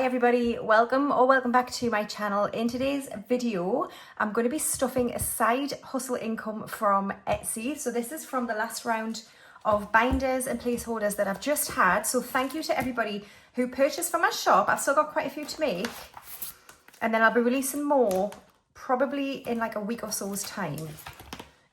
Hi everybody, welcome back to my channel. In today's video, I'm going to be stuffing a side hustle income from Etsy. So this is from the last round of binders and placeholders that I've just had. So thank you to everybody who purchased from my shop. I've still got quite a few to make. And then I'll be releasing more probably in like a week or so's time,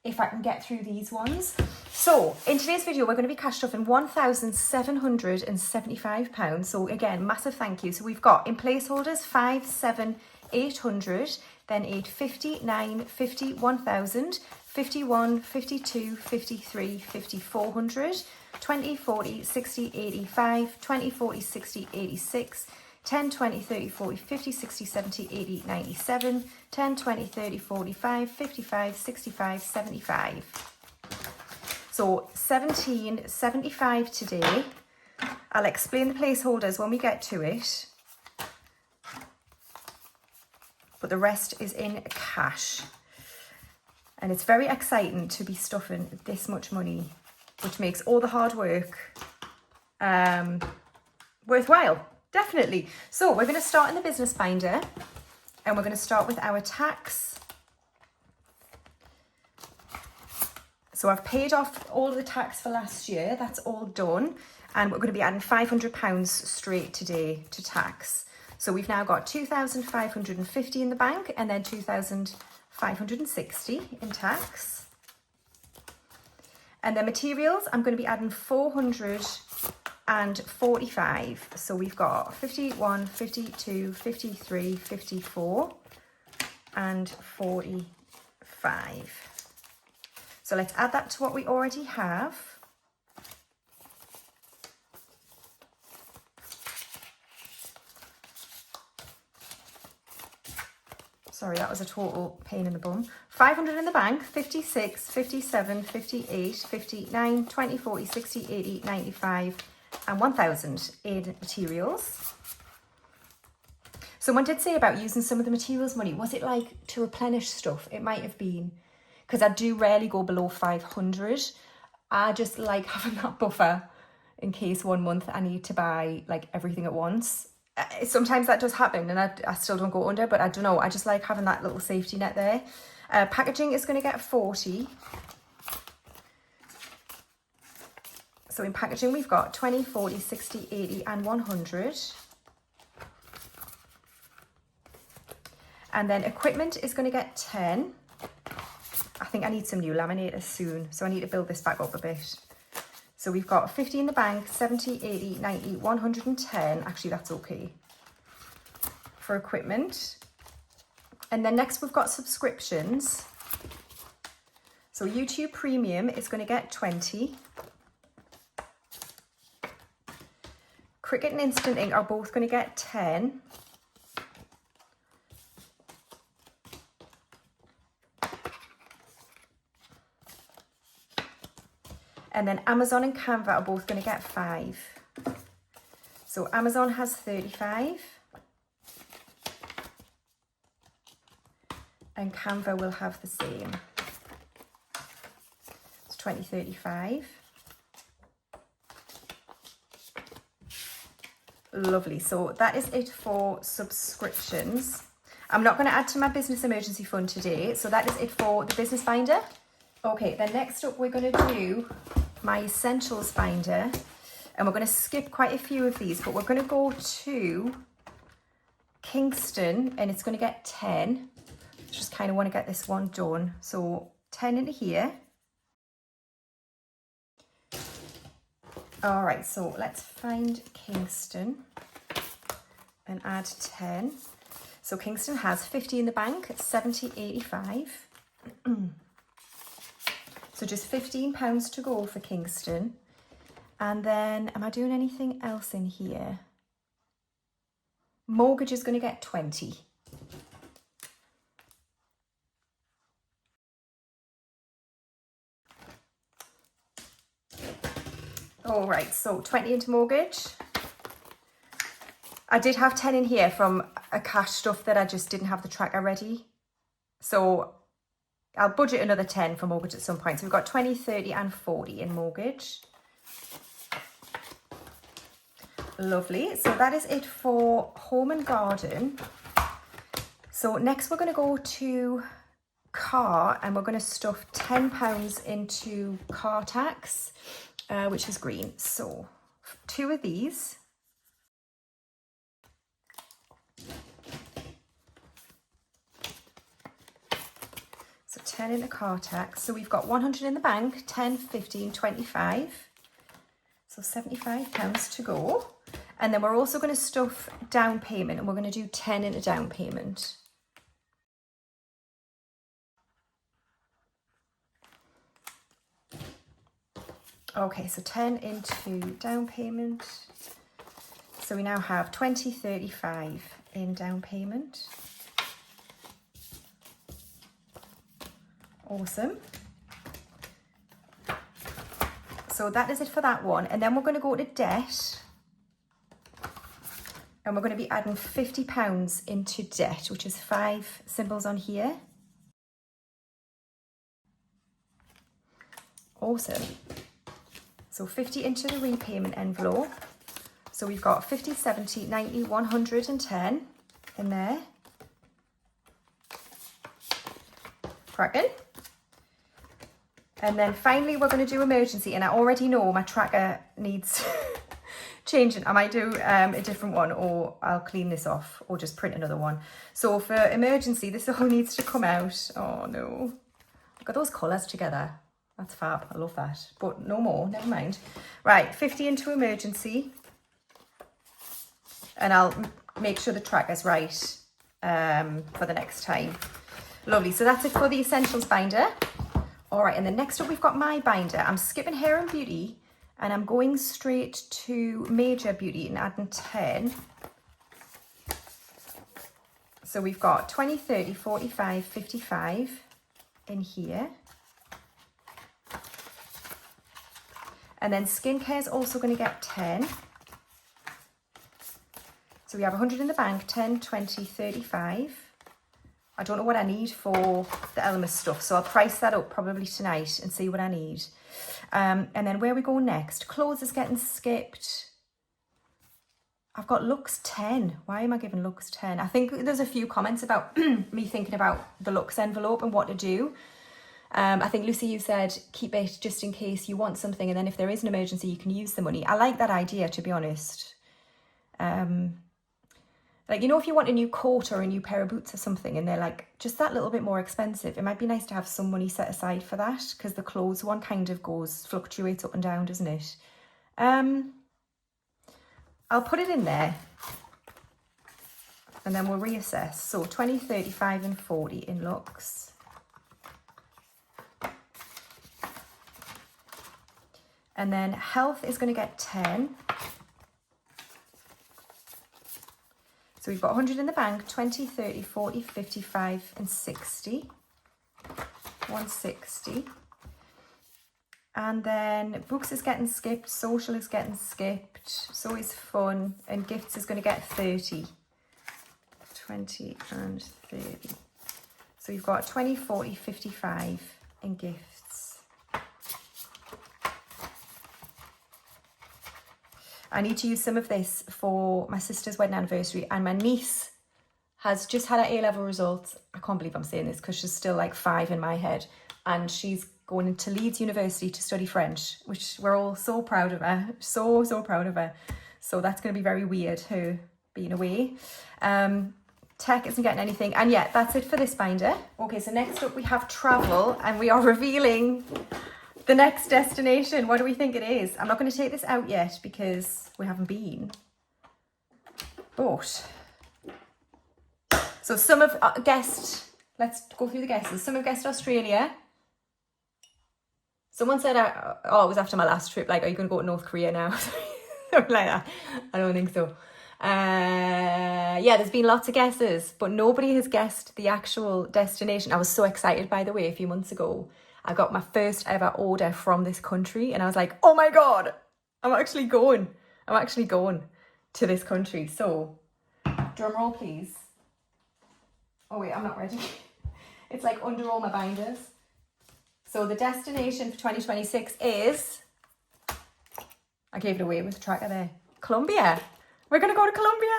if I can get through these ones. So in today's video, we're going to be cash stuffing £1,775. So again, massive thank you. So we've got in placeholders 5, 7, 800, then 850, 950, 1000, 51, 52, 53, 5400, 20, 40, 60, 85, 20, 40, 60, 86, 10, 20, 30, 40, 50, 60, 70, 80, 97, 10, 20, 30, 45, 55, 65, 75. So 1775 today. I'll explain the placeholders when we get to it. But the rest is in cash. And it's very exciting to be stuffing this much money, which makes all the hard work worthwhile. Definitely. So we're going to start in the business binder and we're going to start with our tax. So I've paid off all the tax for last year. That's all done. And we're going to be adding £500 straight today to tax. So we've now got 2,550 in the bank and then 2,560 in tax. And then materials, I'm going to be adding 445. So we've got 51, 52, 53, 54 and 45. So let's add that to what we already have. Sorry, that was a total pain in the bum. 500 in the bank, 56, 57, 58, 59, 20, 40, 60, 80, 95, and 1,000 in materials. Someone did say about using some of the materials money. Was it like to replenish stuff? It might have been. Because I do rarely go below 500. I just like having that buffer in case one month I need to buy like everything at once. Sometimes that does happen and I still don't go under, but I don't know. I just like having that little safety net there. Packaging is going to get 40. So in packaging, we've got 20, 40, 60, 80 and 100. And then equipment is going to get 10. I think I need some new laminators soon, so I need to build this back up a bit. So we've got 50 in the bank, 70, 80, 90, 110. Actually, that's okay for equipment. And then next we've got subscriptions. So YouTube Premium is going to get 20. Cricut and Instant Ink are both going to get 10. And then Amazon and Canva are both going to get 5. So Amazon has 35. And Canva will have the same. It's 20, 35. Lovely. So that is it for subscriptions. I'm not going to add to my business emergency fund today. So that is it for the business binder. Okay, then next up we're going to do my essentials binder, and we're going to skip quite a few of these, but we're going to go to Kingston and it's going to get 10. Just kind of want to get this one done. So 10 into here. All right, so let's find Kingston and add 10. So Kingston has 50 in the bank, 70, 85. So just £15 to go for Kingston. And then, am I doing anything else in here? Mortgage is going to get 20. All right, so 20 into mortgage. I did have 10 in here from a cash stuff that I just didn't have the tracker ready. So I'll budget another 10 for mortgage at some point. So we've got 20, 30 and 40 in mortgage. Lovely. So that is it for home and garden. So next we're going to go to car, and we're going to stuff £10 into car tax, which is green. So 2 of these. So 10 into car tax. So we've got 100 in the bank, 10, 15, 25. So £75 to go. And then we're also going to stuff down payment, and we're going to do 10 into down payment. Okay, so 10 into down payment. So we now have 20, 35 in down payment. Awesome. So that is it for that one. And then we're going to go to debt. And we're going to be adding £50 into debt, which is 5 symbols on here. Awesome. So 50 into the repayment envelope. So we've got 50, 70, 90, 110 in there. Cracking. And then finally we're going to do emergency, and I already know my tracker needs changing. I might do a different one, or I'll clean this off, or just print another one. So for emergency, this all needs to come out. Oh no. Look at those colours together. That's fab. I love that. But no more. Never mind. Right. 50 into emergency. And I'll make sure the tracker's right for the next time. Lovely. So that's it for the essentials binder. All right. And then next up, we've got my binder. I'm skipping hair and beauty, and I'm going straight to major beauty and adding 10. So we've got 20, 30, 45, 55 in here. And then skincare is also going to get 10. So we have 100 in the bank, 10, 20, 35. I don't know what I need for the Elemis stuff, so I'll price that up probably tonight and see what I need. And then where we go next, clothes is getting skipped. I've got looks 10. Why am I giving looks 10? I think there's a few comments about me thinking about the looks envelope and what to do. I think, Lucy, you said keep it just in case you want something, and then if there is an emergency, you can use the money. I like that idea, to be honest. Like, you know, if you want a new coat or a new pair of boots or something, and they're like just that little bit more expensive, it might be nice to have some money set aside for that, because the clothes one kind of fluctuates up and down, doesn't it? I'll put it in there, and then we'll reassess. So 20, 35 and 40 in looks. And then health is going to get 10. So we've got 100 in the bank, 20, 30, 40, 55 and 60. 160. And then books is getting skipped, social is getting skipped, so is fun, and gifts is going to get 30. 20 and 30. So you've got 20, 40, 55 in gifts. I need to use some of this for my sister's wedding anniversary, and my niece has just had her A-level results. I can't believe I'm saying this because she's still like 5 in my head, and she's going into Leeds University to study French, which we're all so proud of her. So proud of her. So that's going to be very weird, her being away. Tech isn't getting anything. And yeah, that's it for this binder. Okay, so next up we have travel, and we are revealing the next destination. What do we think it is? I'm not going to take this out yet because we haven't been. But, so some have guessed, let's go through the guesses. Some have guessed Australia. Someone said, oh, it was after my last trip, like, are you going to go to North Korea now? Something like that. I don't think so. Yeah, there's been lots of guesses, but nobody has guessed the actual destination. I was so excited, by the way, a few months ago. I got my first ever order from this country, and I was like, oh my God, I'm actually going to this country. So, drum roll, please. Oh wait, I'm not ready. It's like under all my binders. So the destination for 2026 is, I gave it away with the tracker there. Colombia. We're going to go to Colombia.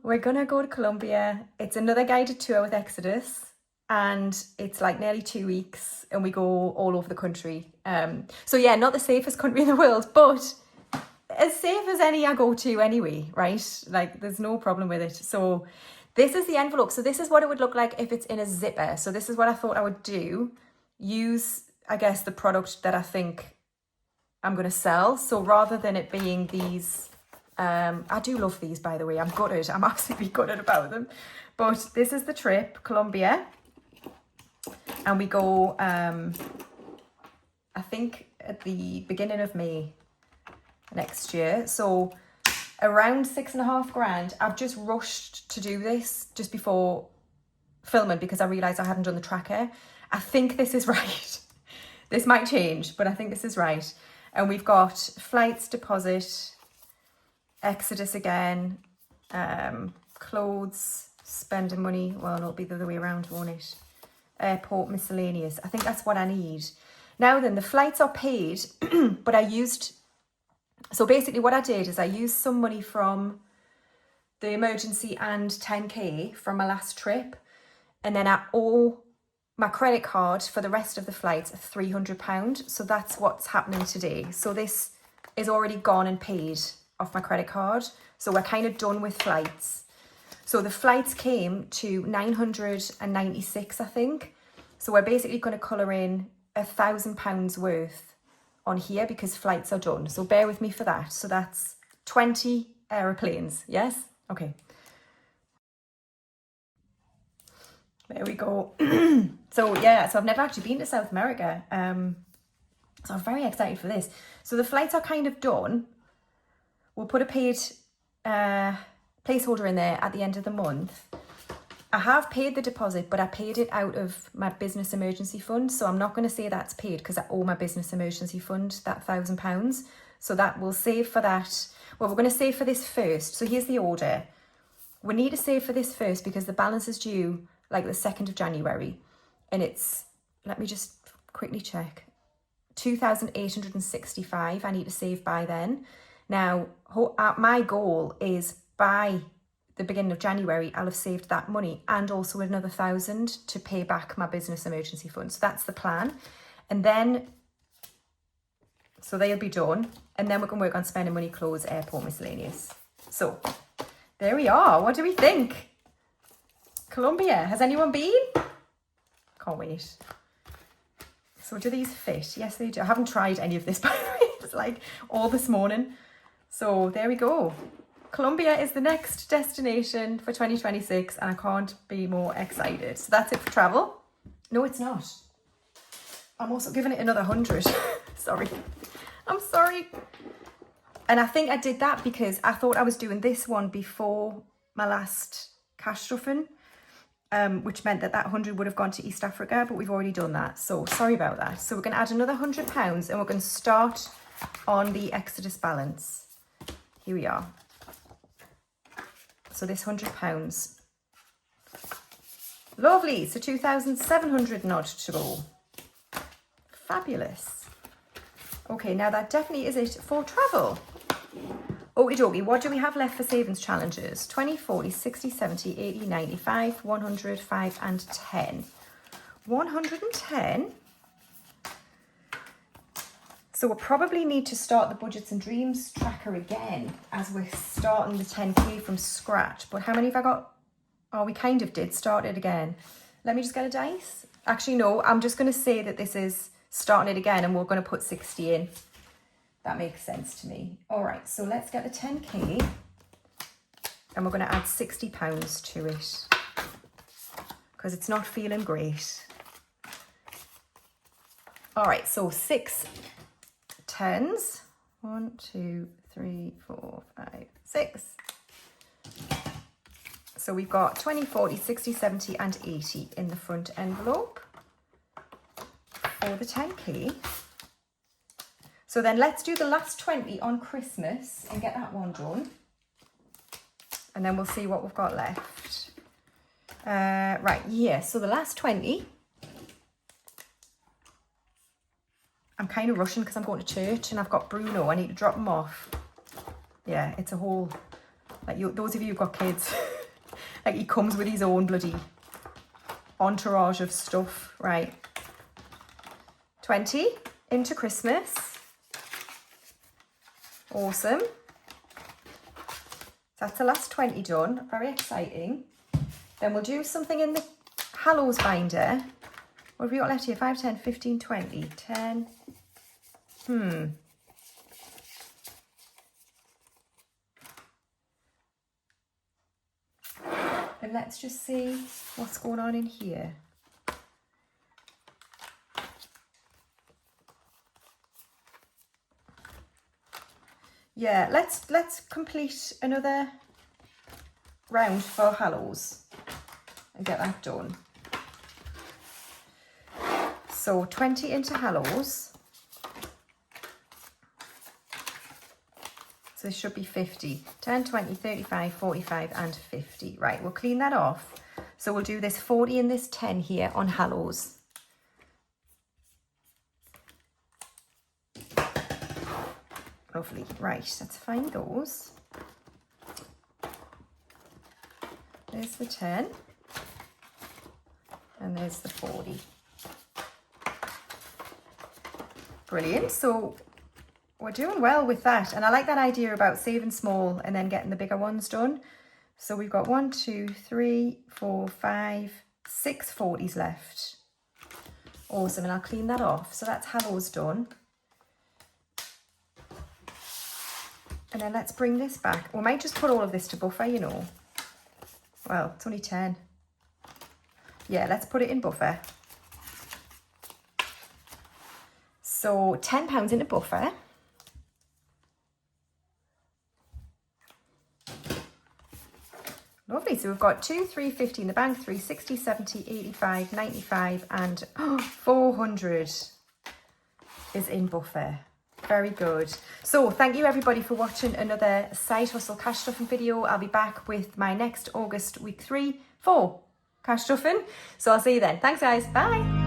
We're going to go to Colombia. It's another guided tour with Exodus. And it's like nearly 2 weeks and we go all over the country. So yeah, not the safest country in the world, but as safe as any I go to anyway, right? Like there's no problem with it. So this is the envelope. So this is what it would look like if it's in a zipper. So this is what I thought I would do. Use, I guess, the product that I think I'm going to sell. So rather than it being these, I do love these, by the way. I'm gutted. I'm absolutely gutted about them. But this is the trip, Colombia. And we go, I think, at the beginning of May next year. So around 6.5 grand. I've just rushed to do this just before filming because I realised I hadn't done the tracker. I think this is right. This might change, but I think this is right. And we've got flights, deposit, Exodus again, clothes, spending money. Well, it'll be the other way around, won't it? Airport miscellaneous. I think that's what I need. Now then, the flights are paid, but I used... So basically what I did is I used some money from the emergency and 10k from my last trip. And then I owe my credit card for the rest of the flights £300. So that's what's happening today. So this is already gone and paid off my credit card. So we're kind of done with flights. So the flights came to 996, I think. So we're basically going to colour in £1,000 worth on here because flights are done. So bear with me for that. So that's 20 aeroplanes. Yes? Okay. There we go. So yeah, so I've never actually been to South America. So I'm very excited for this. So the flights are kind of done. We'll put a paid placeholder in there at the end of the month. I have paid the deposit, but I paid it out of my business emergency fund. So I'm not going to say that's paid because I owe my business emergency fund that £1,000. So that will save for that. Well, we're going to save for this first. So here's the order. We need to save for this first because the balance is due like the 2nd of January. And it's, let me just quickly check, 2,865 I need to save by then. Now, my goal is by the beginning of January, I'll have saved that money and also another 1,000 to pay back my business emergency fund. So that's the plan. And then, so they'll be done. And then we can work on spending money, clothes, airport miscellaneous. So there we are. What do we think? Colombia, has anyone been? Can't wait. So do these fit? Yes, they do. I haven't tried any of this, by the way. It's like all this morning. So there we go. Colombia is the next destination for 2026 and I can't be more excited. So that's it for travel. No, it's not. I'm also giving it another 100. Sorry. I'm sorry. And I think I did that because I thought I was doing this one before my last cash stuffing, which meant that 100 would have gone to East Africa, but we've already done that. So sorry about that. So we're going to add another £100 and we're going to start on the Exodus balance. Here we are. So this £100. Lovely. So 2,700 odd to go. Fabulous. Okay, now that definitely is it for travel. Okie dokie, what do we have left for savings challenges? 20, 40, 60, 70, 80, 95, 100, 5 and 10. 110. So we'll probably need to start the Budgets and Dreams tracker again as we're starting the 10k from scratch. But how many have I got? Oh, we kind of did start it again. Let me just get a dice. Actually, no, I'm just going to say that this is starting it again and we're going to put 60 in. That makes sense to me. All right, so let's get the 10k and we're going to add £60 to it because it's not feeling great. All right, so 6 10s. 1, 2, 3, 4, 5, 6. So we've got 20, 40, 60, 70 and 80 in the front envelope for the 10k. So then let's do the last 20 on Christmas and get that one done. And then we'll see what we've got left. Right, yeah, so the last 20. I'm kind of rushing because I'm going to church and I've got Bruno. I need to drop him off. yeah, it's a whole, like those of you who've got kids, like he comes with his own bloody entourage of stuff. Right, 20 into Christmas. Awesome. That's the last 20 done. Very exciting. Then we'll do something in the Hallows binder. What have we got left here? 5, 10, 15, 20. 10. And let's just see what's going on in here. Yeah, let's complete another round for Hallows and get that done. So 20 into Hallows. So this should be 50. 10, 20, 35, 45 and 50. Right, we'll clean that off. So we'll do this 40 and this 10 here on Hallows. Lovely. Right, let's find those. There's the 10. And there's the 40. Brilliant. So we're doing well with that. And I like that idea about saving small and then getting the bigger ones done. So we've got 1, 2, 3, 4, 5, 6 40s left. Awesome. And I'll clean that off. So that's Hallows done. And then let's bring this back. We might just put all of this to buffer, you know. Well, it's only 10. Yeah, let's put it in buffer. So £10 into buffer. Lovely. So we've got 2, 350 in the bank, 360, 70, 85, 95 and 400 is in buffer. Very good. So thank you everybody for watching another Side Hustle cash stuffing video. I'll be back with my next August week 3 for cash stuffing. So I'll see you then. Thanks guys. Bye.